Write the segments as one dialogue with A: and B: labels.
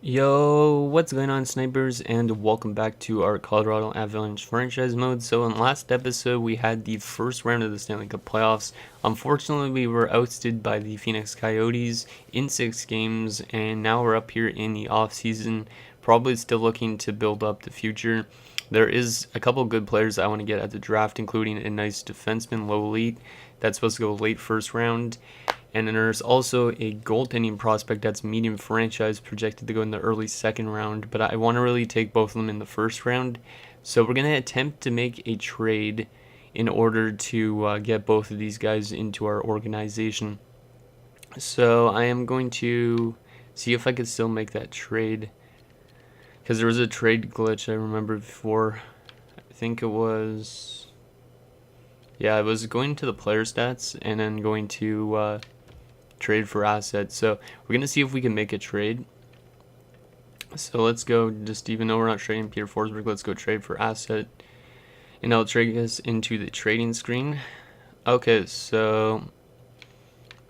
A: Yo, what's going on, snipers, and welcome back to our Colorado Avalanche franchise mode. So in last episode, we had the first round of the Stanley Cup playoffs. Unfortunately, we were ousted by the Phoenix Coyotes in 6 games, and now we're up here in the off-season, probably still looking to build up the future. There is a couple good players I want to get at the draft, including a nice defenseman, low elite, that's supposed to go late first round. And then there's also a goaltending prospect that's medium franchise, projected to go in the early second round, but I want to really take both of them in the first round. So we're going to attempt to make a trade in order to get both of these guys into our organization. So I am going to see if I can still make that trade, because there was a trade glitch I remember before. I think it was, yeah, I was going to the player stats and then going to trade for assets. So we're gonna see if we can make a trade. So let's go, just even though we're not trading Peter Forsberg, let's go trade for asset, and I'll trade us into the trading screen. Okay, so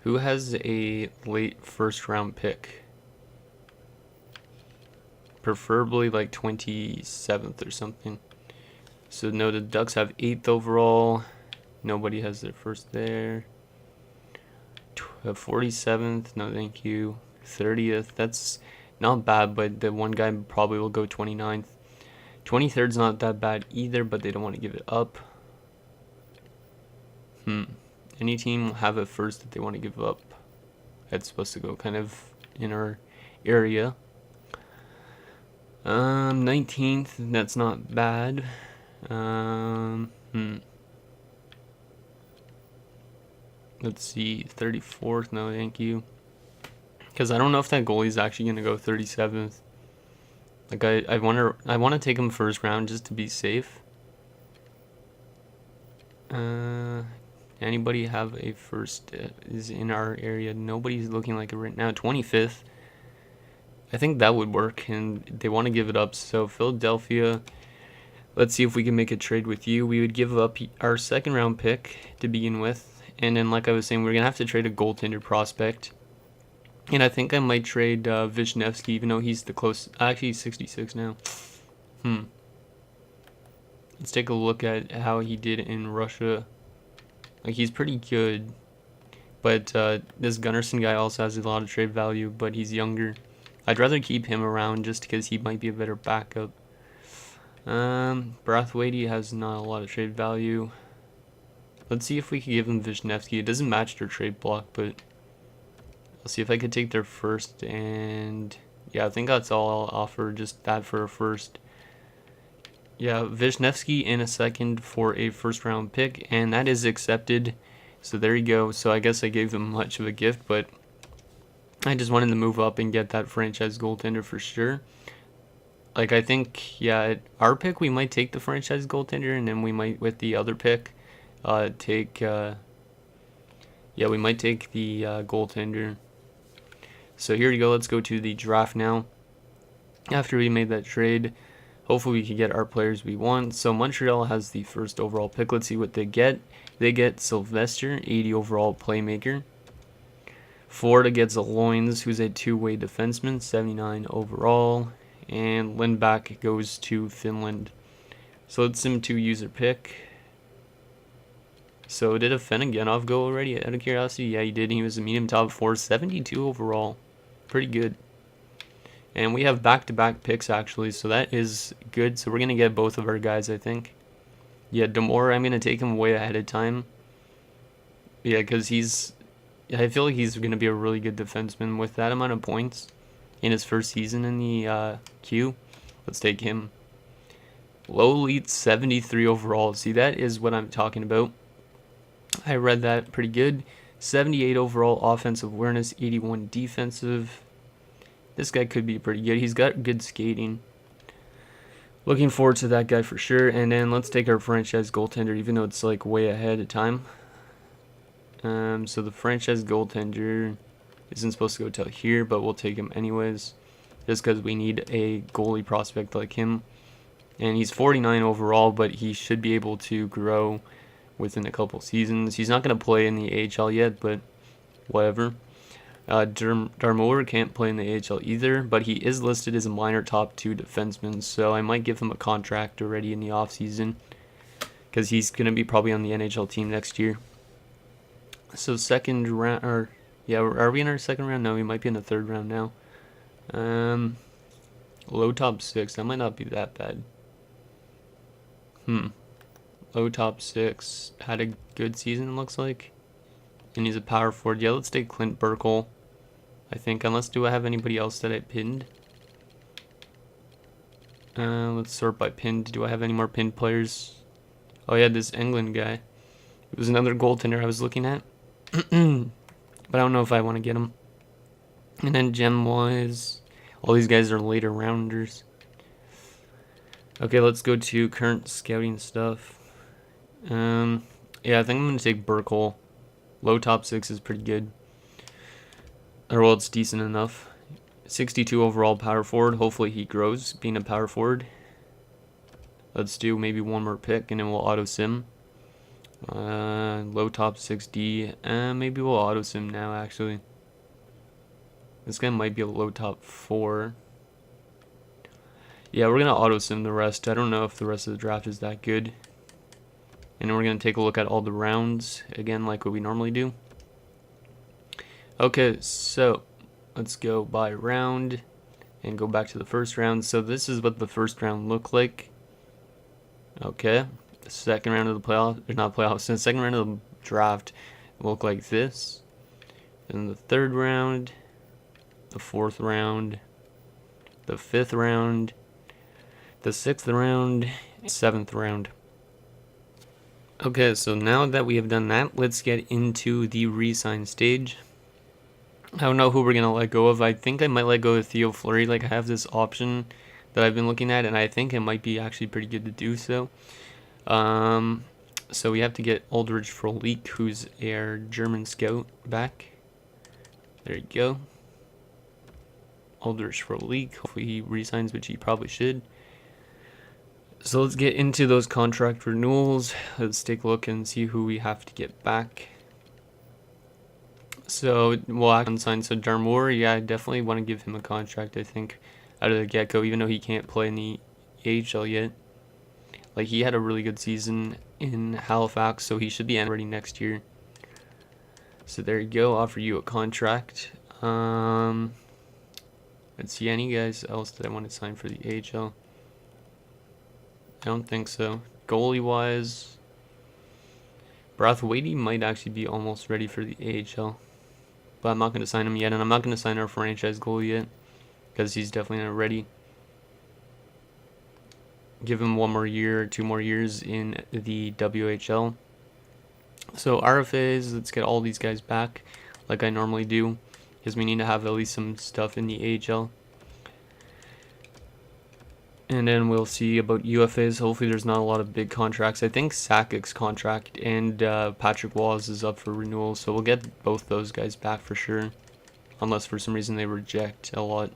A: who has a late first round pick? Preferably like 27th or something. So no, the Ducks have 8th overall. Nobody has their first there. 47th, no thank you. 30th, that's not bad, but the one guy probably will go 29th. 23rd's not that bad either, but they don't want to give it up. Any team will have a first that they want to give up. That's supposed to go kind of in our area. 19th, that's not bad. Let's see, 34th, no thank you. Because I don't know if that goalie's actually going to go 37th. Like, I want to take him first round just to be safe. Anybody have a first is in our area? Nobody's looking like it right now. 25th. I think that would work, and they want to give it up. So Philadelphia, let's see if we can make a trade with you. We would give up our second round pick to begin with. And then, like I was saying, we're going to have to trade a goaltender prospect. And I think I might trade Vishnevsky, even though he's the close. Actually, he's 66 now. Let's take a look at how he did in Russia. Like, he's pretty good. But this Gunnarsson guy also has a lot of trade value, but he's younger. I'd rather keep him around just because he might be a better backup. Brathwaite has not a lot of trade value. Let's see if we can give them Vishnevsky. It doesn't match their trade block, but I'll see if I could take their first. And yeah, I think that's all I'll offer, just that for a first. Yeah, Vishnevsky in a second for a first round pick, and that is accepted. So there you go. So I guess I gave them much of a gift, but I just wanted to move up and get that franchise goaltender for sure. Like, I think, yeah, our pick, we might take the franchise goaltender, and then we might, with the other pick, we might take the goaltender. So here you go. Let's go to the draft now. After we made that trade, hopefully we can get our players we want. So Montreal has the first overall pick. Let's see what they get. They get Sylvester, 80 overall playmaker. Florida gets Loins, who's a two-way defenseman, 79 overall. And Lindback goes to Finland. So let's sim to user pick. So did a Fenagenov go already, out of curiosity? Yeah, he did. He was a medium top 4, 72 overall. Pretty good. And we have back-to-back picks, actually, so that is good. So we're going to get both of our guys, I think. Yeah, Demore, I'm going to take him way ahead of time. Yeah, because I feel like he's going to be a really good defenseman with that amount of points in his first season in the queue. Let's take him. Low elite, 73 overall. See, that is what I'm talking about. I read that pretty good. 78 overall offensive awareness, 81 defensive. This guy could be pretty good. He's got good skating. Looking forward to that guy for sure. And then let's take our franchise goaltender, even though it's like way ahead of time. So the franchise goaltender isn't supposed to go till here, but we'll take him anyways, just because we need a goalie prospect like him. And he's 49 overall, but he should be able to grow within a couple seasons. He's not going to play in the AHL yet, but whatever. Darmour can't play in the AHL either, but he is listed as a minor top 2 defenseman, so I might give him a contract already in the offseason because he's going to be probably on the NHL team next year. So second round, or yeah, are we in our second round? No, we might be in the third round now. Low top 6, that might not be that bad. Low top 6, had a good season, looks like. And he's a power forward. Yeah, let's take Clint Burkle, I think, unless do I have anybody else that I pinned? Let's sort by pinned. Do I have any more pinned players? Oh yeah, this England guy. It was another goaltender I was looking at. But I don't know if I want to get him. And then gem-wise, all these guys are later rounders. Okay, let's go to current scouting stuff. Yeah, I think I'm going to take Burkle. Low top 6 is pretty good. Or, well, it's decent enough. 62 overall power forward. Hopefully he grows being a power forward. Let's do maybe one more pick and then we'll auto sim. Low top 6D. Maybe we'll auto sim now, actually. This guy might be a low top 4. Yeah, we're going to auto sim the rest. I don't know if the rest of the draft is that good. And then we're going to take a look at all the rounds again, like what we normally do. Okay, so let's go by round and go back to the first round. So this is what the first round looked like. Okay, the second round of the playoffs, or not playoffs, the second round of the draft looked like this. Then the third round, the fourth round, the fifth round, the sixth round, seventh round. Okay, so now that we have done that, let's get into the re-sign stage. I don't know who we're going to let go of. I think I might let go of Theo Fleury. Like, I have this option that I've been looking at, and I think it might be actually pretty good to do so. So we have to get Aldrich Frolik, who's our German scout, back. There you go. Aldrich Frolik. Hopefully he re-signs, which he probably should. So let's get into those contract renewals. Let's take a look and see who we have to get back. So we'll act unsigned. So Darmour, yeah, I definitely want to give him a contract, I think, out of the get-go, even though he can't play in the AHL yet. Like, he had a really good season in Halifax, so he should be ready next year. So there you go, offer you a contract. Let's see, any guys else that I want to sign for the AHL? I don't think so. Goalie-wise, Brathwaite might actually be almost ready for the AHL. But I'm not going to sign him yet, and I'm not going to sign our franchise goalie yet, because he's definitely not ready. Give him 1 more year, 2 more years in the WHL. So RFAs, let's get all these guys back, like I normally do, because we need to have at least some stuff in the AHL. And then we'll see about UFAs. Hopefully there's not a lot of big contracts. I think Sakic's contract and Patrick Wallace is up for renewal, so we'll get both those guys back for sure. Unless for some reason they reject a lot.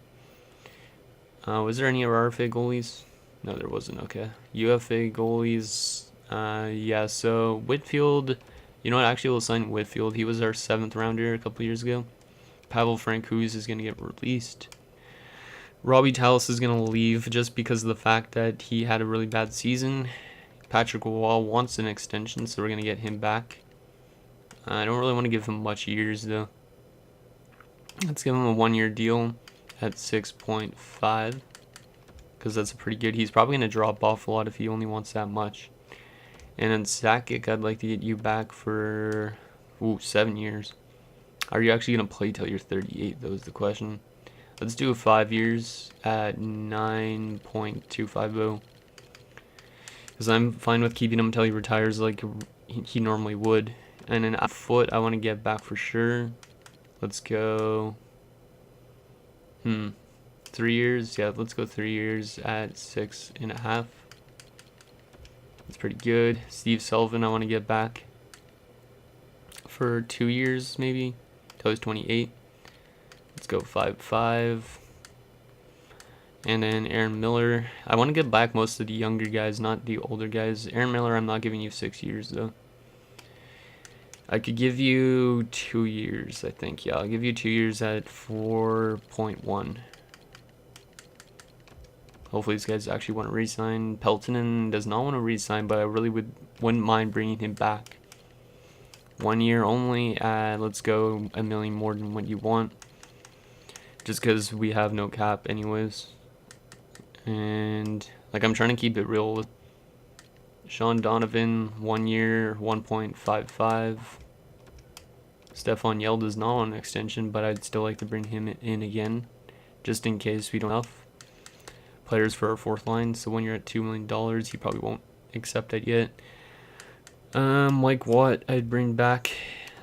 A: Was there any RFA goalies? No, there wasn't. Okay. UFA goalies. Yeah, so Whitfield. You know what? Actually, we'll sign Whitfield. He was our 7th rounder a couple years ago. Pavel Francouz is going to get released. Robbie Tallis is going to leave just because of the fact that he had a really bad season. Patrick Wall wants an extension, so we're going to get him back. I don't really want to give him much years, though. Let's give him a 1-year deal at 6.5, because that's pretty good. He's probably going to drop off a lot if he only wants that much. And then Sakic, I'd like to get you back for 7 years. Are you actually going to play till you're 38, though, is the question. Let's do 5 years at 9.250. Because I'm fine with keeping him until he retires like he normally would. And then a foot I want to get back for sure. Let's go 3 years. Yeah, let's go 3 years at 6.5. That's pretty good. Steve Sullivan I want to get back for 2 years maybe till he's 28. Let's go 5.5. And then Aaron Miller. I want to get back most of the younger guys, not the older guys. Aaron Miller, I'm not giving you 6 years though. I could give you 2 years, I think. Yeah, I'll give you 2 years at 4.1. Hopefully these guys actually want to re-sign. Peltonen does not want to re-sign, but I really wouldn't mind bringing him back. 1 year only. Let's go $1 million more than what you want. Just because we have no cap anyways. And like I'm trying to keep it real. Sean Donovan, 1 year, 1.55. Stefan Yell does not want an extension, but I'd still like to bring him in again, just in case we don't have enough players for our fourth line. So when you're at $2 million, he probably won't accept it yet. Like what I'd bring back.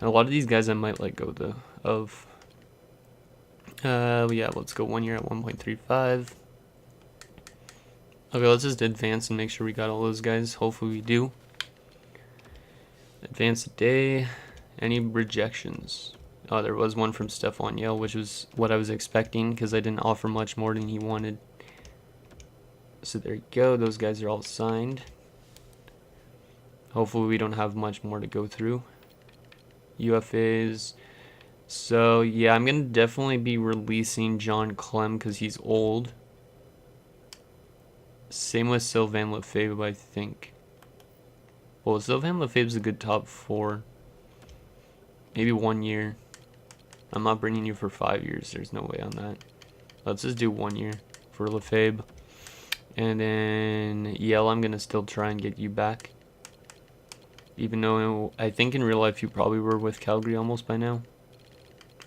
A: A lot of these guys I might let go though. Yeah, let's go 1 year at 1.35. Okay, let's just advance and make sure we got all those guys. Hopefully we do. Advance a day. Any rejections? Oh, there was one from Stefan Yell, which was what I was expecting because I didn't offer much more than he wanted. So there you go. Those guys are all signed. Hopefully we don't have much more to go through. UFAs. So yeah, I'm going to definitely be releasing John Clem because he's old. Same with Sylvain Lefebvre, I think. Well, Sylvain Lefebvre's a good top 4. Maybe 1 year. I'm not bringing you for 5 years. There's no way on that. Let's just do 1 year for Lefebvre. And then Yell, I'm going to still try and get you back. Even though I think in real life you probably were with Calgary almost by now.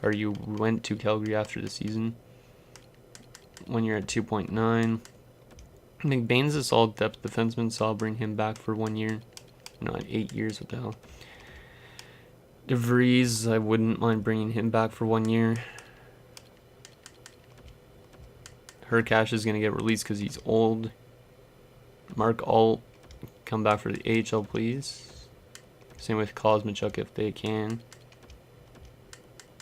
A: Or you went to Calgary after the season. 1 year at 2.9. McBain's a solid depth defenseman, so I'll bring him back for 1 year. No, at 8 years, what the hell. DeVries, I wouldn't mind bringing him back for 1 year. Hercash is going to get released because he's old. Mark Alt, come back for the AHL, please. Same with Kosmachuk if they can.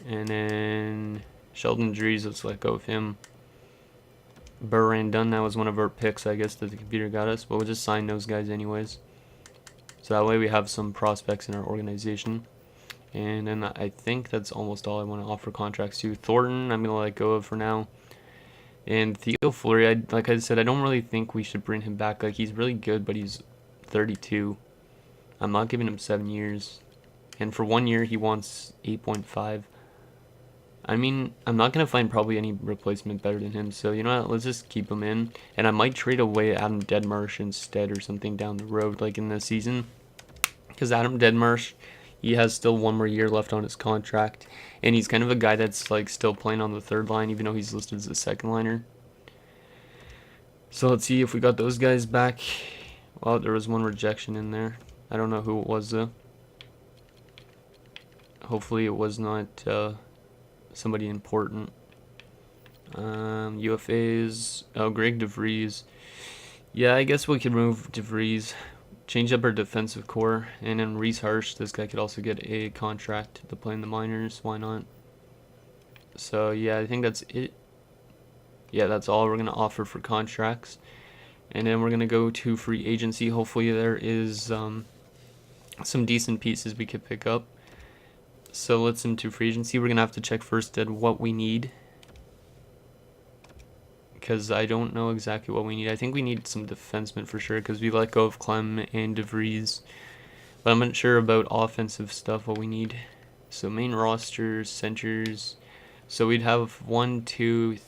A: And then Sheldon Dries, let's let go of him. Burran Dunn, that was one of our picks, I guess, that the computer got us. But we'll just sign those guys anyways. So that way we have some prospects in our organization. And then I think that's almost all I want to offer contracts to. Thornton, I'm going to let go of for now. And Theo Fleury, like I said, I don't really think we should bring him back. Like, he's really good, but he's 32. I'm not giving him 7 years. And for 1 year, he wants 8.5. I mean, I'm not going to find probably any replacement better than him. So, you know what? Let's just keep him in. And I might trade away Adam Deadmarsh instead or something down the road, like in the season. Because Adam Deadmarsh, he has still 1 more year left on his contract. And he's kind of a guy that's like still playing on the third line, even though he's listed as a second liner. So let's see if we got those guys back. Well, there was one rejection in there. I don't know who it was though. Hopefully it was not somebody important. UFAs. Oh, Greg DeVries. Yeah, I guess we could move DeVries. Change up our defensive core. And then Reese Harsh. This guy could also get a contract to play in the minors. Why not? So, yeah, I think that's it. Yeah, that's all we're going to offer for contracts. And then we're going to go to free agency. Hopefully there is some decent pieces we could pick up. So let's into free agency. We're going to have to check first at what we need. Because I don't know exactly what we need. I think we need some defensemen for sure. Because we let go of Clem and DeVries. But I'm not sure about offensive stuff, what we need. So main roster, centers. So we'd have 1, 2...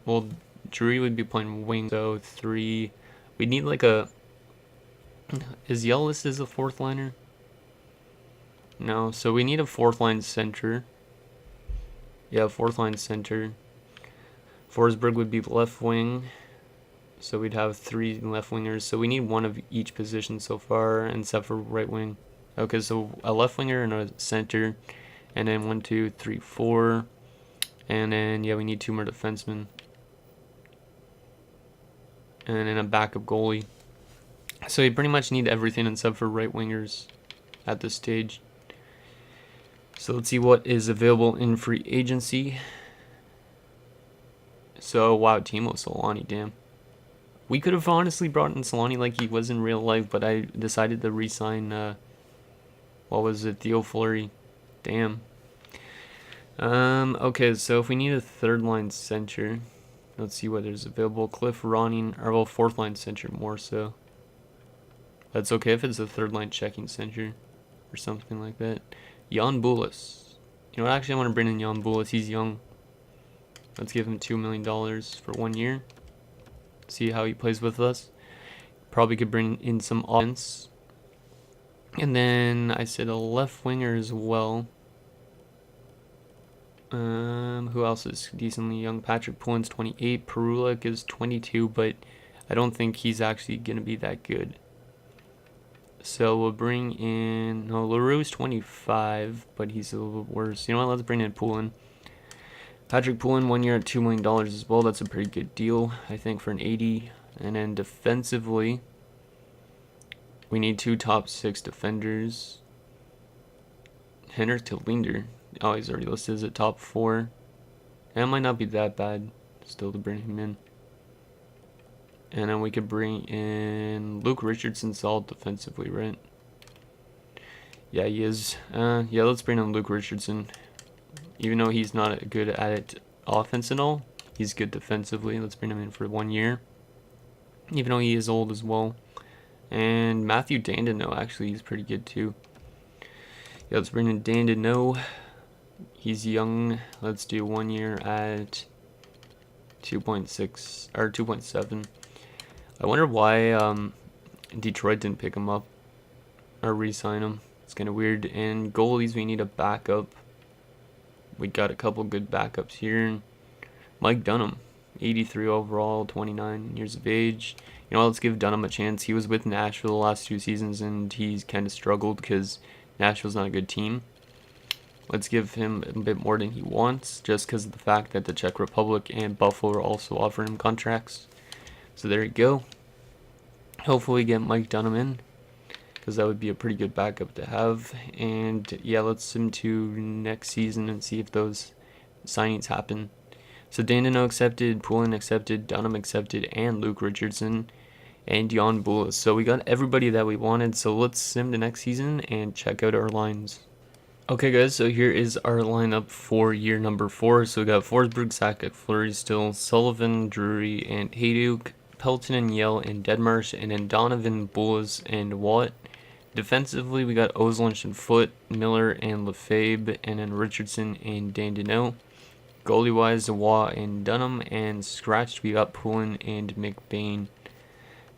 A: Well, Drury would be playing wing. So 3... We'd need like a... Is Yell listed as a fourth liner? No, so we need a fourth line center. Yeah, fourth line center. Forsberg would be left wing. So we'd have 3 left wingers. So we need 1 of each position so far, except for right wing. Okay, so a left winger and a center. And then 1, 2, 3, 4. And then, yeah, we need 2 more defensemen. And then a backup goalie. So you pretty much need everything except for right wingers at this stage. So let's see what is available in free agency. So, wow, Timo Solani, damn. We could have honestly brought in Solani like he was in real life, but I decided to re-sign What was it? Theo Fleury. Damn. Okay, so if we need a third line center, let's see what there's available. Cliff Ronning, or well, fourth line center more so. That's okay if it's a third line checking center or something like that. Jan Bulis. You know what? Actually, I want to bring in Jan Bulis. He's young. Let's give him $2 million for 1 year. See how he plays with us. Probably could bring in some offense. And then I said a left winger as well. Who else is decently young? Patrick Poulin's 28. Perulak is 22, but I don't think he's actually going to be that good. So we'll bring in... No, LaRue's 25, but he's a little bit worse. You know what? Let's bring in Poulin. Patrick Poulin, 1 year at $2 million as well. That's a pretty good deal, I think, for an 80. And then defensively, we need 2 top 6 defenders. Henrik Linder. Oh, he's already listed as a top 4. That might not be that bad still to bring him in. And then we could bring in Luke Richardson, solid defensively, right? Yeah, he is. Yeah, let's bring in Luke Richardson. Even though he's not good at it offense and all, he's good defensively. Let's bring him in for 1 year. Even though he is old as well. And Matthew Dandino, actually, he's pretty good too. Yeah, let's bring in Dandino. He's young. Let's do 1 year at 2.6 or 2.7. I wonder why Detroit didn't pick him up or re-sign him. It's kind of weird. And goalies, we need a backup. We got a couple good backups here. Mike Dunham, 83 overall, 29 years of age. You know, let's give Dunham a chance. He was with Nashville the last 2 seasons, and he's kind of struggled because Nashville's not a good team. Let's give him a bit more than he wants, just because of the fact that the Czech Republic and Buffalo are also offering him contracts. So there you go. Hopefully get Mike Dunham in, because that would be a pretty good backup to have. And yeah, let's sim to next season and see if those signings happen. So Dandino accepted, Poulin accepted, Dunham accepted, and Luke Richardson, and Jan Bulis. So we got everybody that we wanted. So let's sim to next season and check out our lines. Okay guys, so here is our lineup for year number 4. So we got Forsberg, Sakic, Fleury still, Sullivan, Drury, and Hayduk, Pelton and Yell and Deadmarsh, and then Donovan, Bullis, and Watt. Defensively, we got Oslund and Foote, Miller and Lefebvre, and then Richardson and Dandino. Goalie-wise, Watt and Dunham, and scratched, we got Poulin and McBain.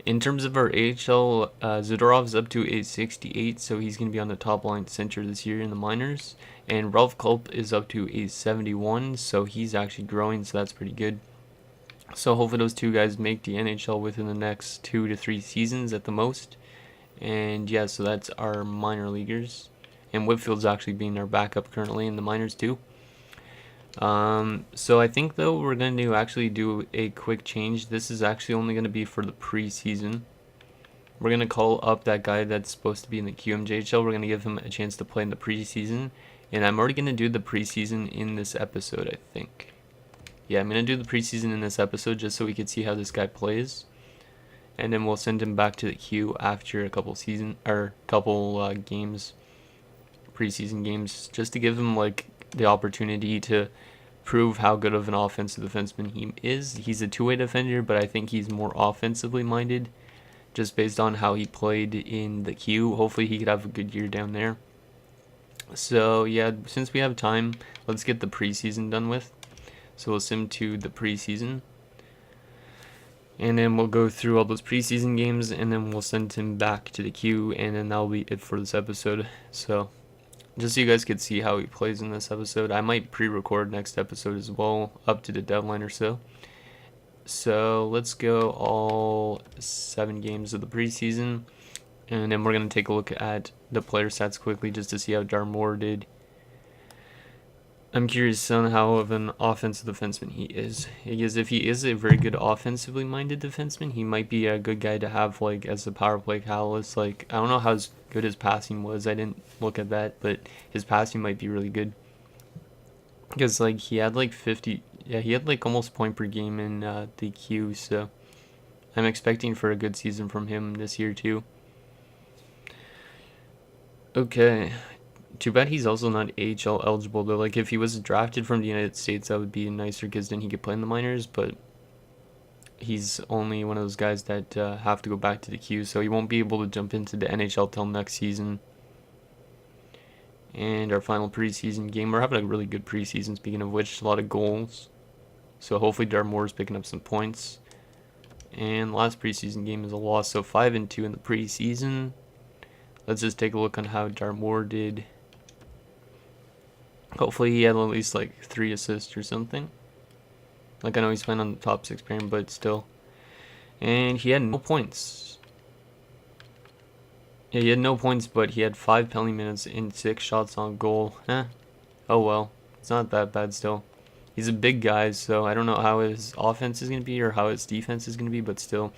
A: In terms of our AHL, Zadorov's up to a 68, so he's going to be on the top line center this year in the minors. And Ralph Culp is up to a 71, so he's actually growing, so that's pretty good. So hopefully those 2 guys make the NHL within the next 2 to 3 seasons at the most. And yeah, so that's our minor leaguers. And Whitfield's actually being our backup currently in the minors too. So I think though we're going to actually do a quick change. This is actually only going to be for the preseason. We're going to call up that guy that's supposed to be in the QMJHL. We're going to give him a chance to play in the preseason. And I'm already going to do the preseason in this episode, I think. Yeah, I'm going to do the preseason in this episode just so we can see how this guy plays. And then we'll send him back to the queue after a couple games, preseason games, just to give him like the opportunity to prove how good of an offensive defenseman he is. He's a 2-way defender, but I think he's more offensively minded just based on how he played in the queue. Hopefully he could have a good year down there. So yeah, since we have time, let's get the preseason done with. So we'll sim to the preseason. And then we'll go through all those preseason games, and then we'll send him back to the queue, and then that'll be it for this episode. So just so you guys could see how he plays in this episode. I might pre-record next episode as well, up to the deadline or so. So let's go all 7 games of the preseason. And then we're going to take a look at the player stats quickly just to see how Darmour did. I'm curious on how of an offensive defenseman he is. Because if he is a very good offensively minded defenseman, he might be a good guy to have like as a power play catalyst. Like, I don't know how good his passing was. I didn't look at that, but his passing might be really good. Because like he had like 50, yeah, he had like almost point per game in the Q. So I'm expecting for a good season from him this year too. Okay. Too bad he's also not AHL eligible though. Like if he was drafted from the United States, that would be nicer because then he could play in the minors. But he's only one of those guys that have to go back to the queue, so he won't be able to jump into the NHL till next season. And our final preseason game, we're having a really good preseason. Speaking of which, a lot of goals. So hopefully Darmore's picking up some points. And last preseason game is a loss, so 5-2 in the preseason. Let's just take a look on how Darmore did. Hopefully he had at least like 3 assists or something. Like I know he's playing on the top 6 pairing, but still. And he had no points. Yeah, he had no points, but he had 5 penalty minutes and 6 shots on goal. Oh well. It's not that bad still. He's a big guy, so I don't know how his offense is going to be or how his defense is going to be, but still.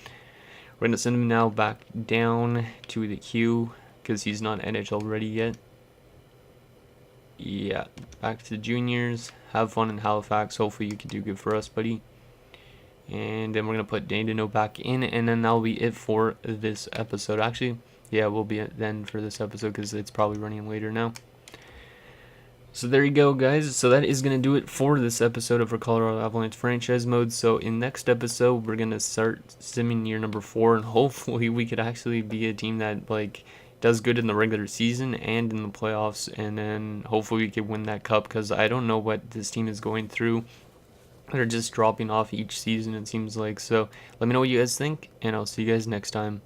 A: We're going to send him now back down to the queue because he's not NHL ready yet. Yeah, back to juniors. Have fun in Halifax. Hopefully you can do good for us, buddy. And then we're going to put Dandino back in, and then that'll be it for this episode. Actually, yeah, we'll be it then for this episode because it's probably running later now. So there you go, guys. So that is going to do it for this episode of our Colorado Avalanche franchise mode. So in next episode, we're going to start simming year number 4, and hopefully we could actually be a team that like does good in the regular season and in the playoffs, and then hopefully we could win that cup because I don't know what this team is going through. They're just dropping off each season, it seems like. So let me know what you guys think, and I'll see you guys next time.